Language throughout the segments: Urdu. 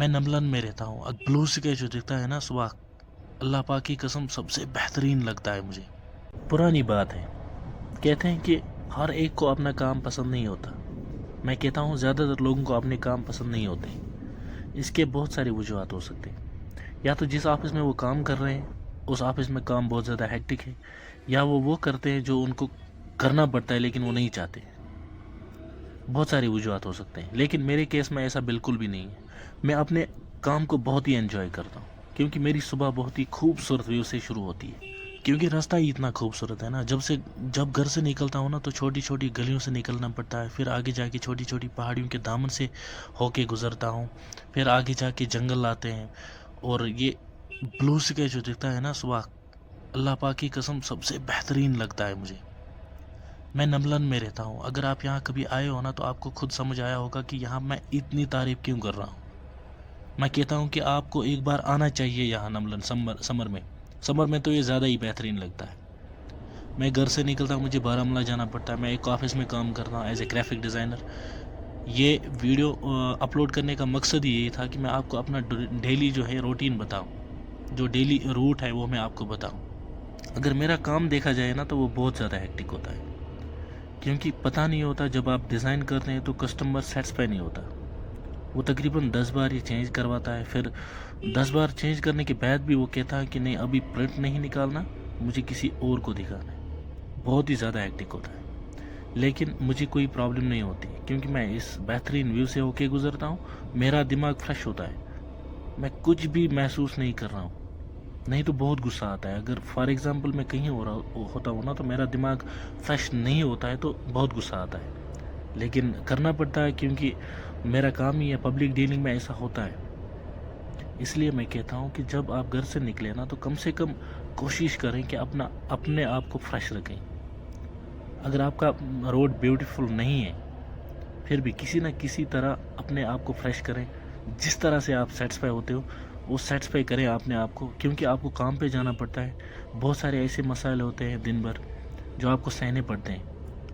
میں نمبلن میں رہتا ہوں. بلو سکے جو دکھتا ہے نا صبح, اللہ پاک کی قسم سب سے بہترین لگتا ہے مجھے. پرانی بات ہے, کہتے ہیں کہ ہر ایک کو اپنا کام پسند نہیں ہوتا. میں کہتا ہوں زیادہ تر لوگوں کو اپنے کام پسند نہیں ہوتے. اس کے بہت ساری وجوہات ہو سکتے ہیں. یا تو جس آفس میں وہ کام کر رہے ہیں اس آفس میں کام بہت زیادہ ہیکٹک ہے, یا وہ کرتے ہیں جو ان کو کرنا پڑتا ہے لیکن وہ نہیں چاہتے. بہت ساری وجوہات ہو سکتے ہیں, لیکن میرے کیس میں ایسا بالکل بھی نہیں ہے. میں اپنے کام کو بہت ہی انجوائے کرتا ہوں, کیونکہ میری صبح بہت ہی خوبصورت ویو سے شروع ہوتی ہے. کیونکہ راستہ ہی اتنا خوبصورت ہے نا, جب گھر سے نکلتا ہوں نا تو چھوٹی چھوٹی گلیوں سے نکلنا پڑتا ہے, پھر آگے جا کے چھوٹی چھوٹی پہاڑیوں کے دامن سے ہو کے گزرتا ہوں, پھر آگے جا کے جنگل آتے ہیں, اور یہ بلو سکے جو دکھتا ہے نا صبح, اللہ پاک کی قسم سب سے بہترین لگتا ہے مجھے. میں نمبلن میں رہتا ہوں. اگر آپ یہاں کبھی آئے ہو نا تو آپ کو خود سمجھ آیا ہوگا کہ یہاں میں اتنی تعریف کیوں کر رہا ہوں. میں کہتا ہوں کہ آپ کو ایک بار آنا چاہیے یہاں نمبلن سمر میں تو یہ زیادہ ہی بہترین لگتا ہے. میں گھر سے نکلتا ہوں, مجھے بارہمولہ جانا پڑتا ہے. میں ایک آفس میں کام کرتا ہوں ایز اے گرافک ڈیزائنر. یہ ویڈیو اپلوڈ کرنے کا مقصد ہی یہی تھا کہ میں آپ کو اپنا ڈیلی جو ہے روٹین بتاؤں, جو ڈیلی روٹ ہے وہ میں آپ کو بتاؤں. اگر میرا کام دیکھا جائے نا تو وہ بہت زیادہ ہیکٹک ہوتا ہے, کیونکہ پتہ نہیں ہوتا جب آپ ڈیزائن کرتے ہیں تو کسٹمر سیٹسفائی نہیں ہوتا. وہ تقریباً 10 بار یہ چینج کرواتا ہے, پھر 10 بار چینج کرنے کے بعد بھی وہ کہتا ہے کہ نہیں ابھی پرنٹ نہیں نکالنا, مجھے کسی اور کو دکھانا ہے. بہت ہی زیادہ ہیکٹک ہوتا ہے, لیکن مجھے کوئی پرابلم نہیں ہوتی کیونکہ میں اس بہترین ویو سے ہو کے گزرتا ہوں. میرا دماغ فریش ہوتا ہے, میں کچھ بھی محسوس نہیں کر رہا ہوں. نہیں تو بہت غصہ آتا ہے. اگر فار ایگزامپل میں کہیں ہوتا ہوں نا تو میرا دماغ فریش نہیں ہوتا ہے تو بہت غصہ آتا ہے, لیکن کرنا پڑتا ہے کیونکہ میرا کام ہی ہے. پبلک ڈیلنگ میں ایسا ہوتا ہے. اس لیے میں کہتا ہوں کہ جب آپ گھر سے نکلیں نا تو کم سے کم کوشش کریں کہ اپنے آپ کو فریش رکھیں. اگر آپ کا روڈ بیوٹیفل نہیں ہے پھر بھی کسی نہ کسی طرح اپنے آپ کو فریش کریں. جس طرح سے آپ سیٹسفائی ہوتے ہو وہ سیٹسفائی کریں اپنے آپ کو, کیونکہ آپ کو کام پہ جانا پڑتا ہے. بہت سارے ایسے مسائل ہوتے ہیں دن بھر جو آپ کو سہنے پڑتے ہیں.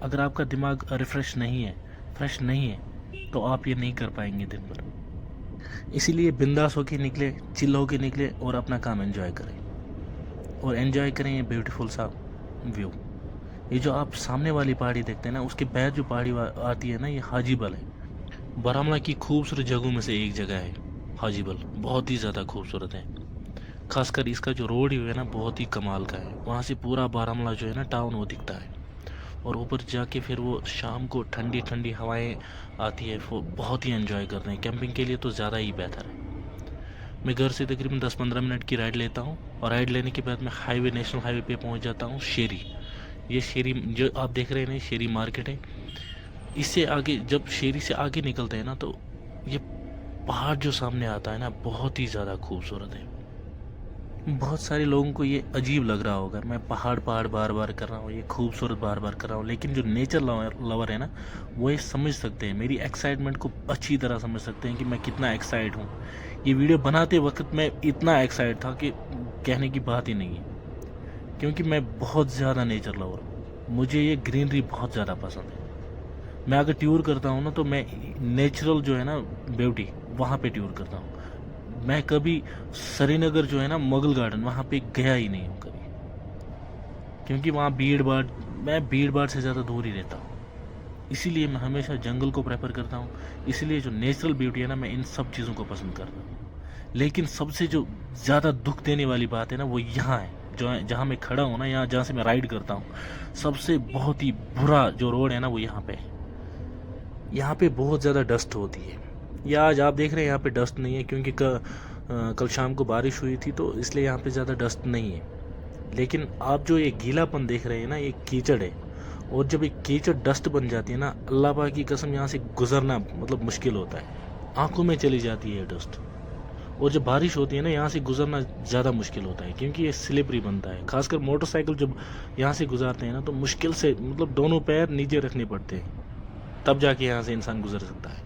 اگر آپ کا دماغ ریفریش نہیں ہے, فریش نہیں ہے, تو آپ یہ نہیں کر پائیں گے دن بھر. اسی لیے بنداس ہو کے نکلے, چل ہو کے نکلے اور اپنا کام انجوائے کریں, اور انجوائے کریں یہ بیوٹیفل سا ویو. یہ جو آپ سامنے والی پہاڑی دیکھتے ہیں نا, اس کے بعد جو پہاڑی آتی ہے نا, یہ حاجی بل ہے. بارہمولہ کی خوبصورت جگہوں میں سے ایک جگہ ہے حاجی بل. بہت ہی زیادہ خوبصورت ہے. خاص کر اس کا جو روڈ ہے نا بہت ہی کمال کا ہے. وہاں سے پورا بارہمولہ جو ہے نا ٹاؤن وہ دکھتا ہے, اور اوپر جا کے پھر وہ شام کو ٹھنڈی ٹھنڈی ہوائیں آتی ہے. وہ بہت ہی انجوائے کرتے ہیں. کیمپنگ کے لیے تو زیادہ ہی بہتر ہے. میں گھر سے تقریباً 10-15 منٹ کی رائڈ لیتا ہوں, اور رائڈ لینے کے بعد میں نیشنل ہائی وے پہ پہنچ جاتا ہوں شیری. یہ شیری جو آپ دیکھ رہے ہیں شیری مارکیٹ ہے. اس سے آگے جب شیری سے آگے نکلتے ہیں نا تو یہ پہاڑ جو سامنے آتا ہے نا بہت ہی زیادہ خوبصورت ہے. بہت سارے لوگوں کو یہ عجیب لگ رہا ہوگا میں پہاڑ بار بار کر رہا ہوں, یہ خوبصورت بار بار کر رہا ہوں, لیکن جو نیچر لور ہے نا وہ یہ سمجھ سکتے ہیں, میری ایکسائٹمنٹ کو اچھی طرح سمجھ سکتے ہیں کہ میں کتنا ایکسائٹ ہوں. یہ ویڈیو بناتے وقت میں اتنا ایکسائٹ تھا کہ کہنے کی بات ہی نہیں ہے, کیونکہ میں بہت زیادہ نیچر لور ہوں. مجھے یہ گرینری بہت زیادہ پسند ہے. میں اگر ٹیور کرتا ہوں نا تو میں نیچرل جو ہے نا بیوٹی وہاں پہ ٹیور کرتا ہوں. میں کبھی سری نگر جو ہے نا مغل گارڈن وہاں پہ گیا ہی نہیں ہوں کبھی, کیونکہ وہاں میں بھیڑ باڑ سے زیادہ دور ہی رہتا ہوں. اسی لیے میں ہمیشہ جنگل کو پریفر کرتا ہوں. اسی لیے جو نیچرل بیوٹی ہے نا میں ان سب چیزوں کو پسند کرتا ہوں. لیکن سب سے جو زیادہ دکھ دینے والی بات ہے نا وہ یہاں ہے, جہاں میں کھڑا ہوں نا, جہاں سے میں رائڈ کرتا ہوں, سب سے بہت ہی برا جو روڈ ہے نا وہ یہاں پہ ہے. یہاں پہ بہت زیادہ ڈسٹ ہوتی ہے. یا آج آپ دیکھ رہے ہیں یہاں پہ ڈسٹ نہیں ہے کیونکہ کل شام کو بارش ہوئی تھی, تو اس لیے یہاں پہ زیادہ ڈسٹ نہیں ہے. لیکن آپ جو یہ گیلا پن دیکھ رہے ہیں نا یہ کیچڑ ہے, اور جب ایک کیچڑ ڈسٹ بن جاتی ہے نا, اللہ پاک کی قسم یہاں سے گزرنا مطلب مشکل ہوتا ہے. آنکھوں میں چلی جاتی ہے ڈسٹ. اور جب بارش ہوتی ہے نا یہاں سے گزرنا زیادہ مشکل ہوتا ہے, کیونکہ یہ سلپری بنتا ہے. خاص کر موٹر سائیکل جب یہاں سے گزارتے ہیں نا تو مشکل سے مطلب دونوں پیر نیچے رکھنے پڑتے ہیں, تب جا کے یہاں سے انسان گزر سکتا ہے.